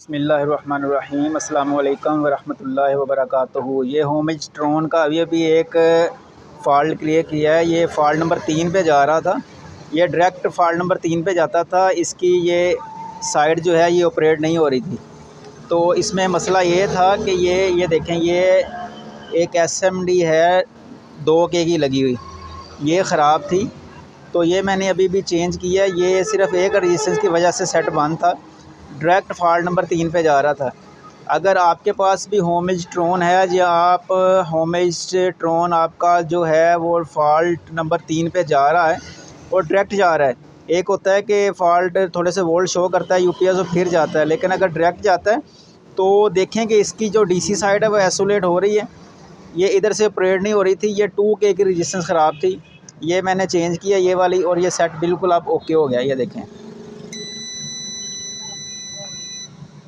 बिस्मिल्लाहिर्रहमानिर्रहीम अस्सलामु अलैकुम वरहमतुल्लाहि वबरकातुहू। ये होमेज ट्रोन का अभी एक फ़ॉल्ट क्लियर किया है। ये फ़ॉल्ट नंबर 3 पे जा रहा था। ये डायरेक्ट फ़ॉल्ट नंबर 3 पे जाता था। इसकी ये साइड जो है ये ऑपरेट नहीं हो रही थी। तो इसमें मसला ये था कि ये देखें, ये एक SMD है 2K की लगी हुई, ये ख़राब थी। तो ये मैंने अभी भी चेंज किया। ये सिर्फ़ एक रेजिस्टेंस की वजह से सेट बंद था, डायरेक्ट फ़ॉल्ट नंबर 3 पे जा रहा था। अगर आपके पास भी होमेज ट्रोन है या आप होमेज ट्रोन आपका जो है वो फ़ॉल्ट नंबर 3 पे जा रहा है और डायरेक्ट जा रहा है, एक होता है कि फ़ॉल्ट थोड़े से वोल्ट शो करता है UPS और फिर जाता है, लेकिन अगर डायरेक्ट जाता है तो देखें कि इसकी जो DC साइड है वो आइसोलेट हो रही है। ये इधर से ऑपरेट नहीं हो रही थी। ये 2K की रेजिस्टेंस ख़राब थी, ये मैंने चेंज किया ये वाली, और ये सेट बिल्कुल अब ओके हो गया। ये देखें।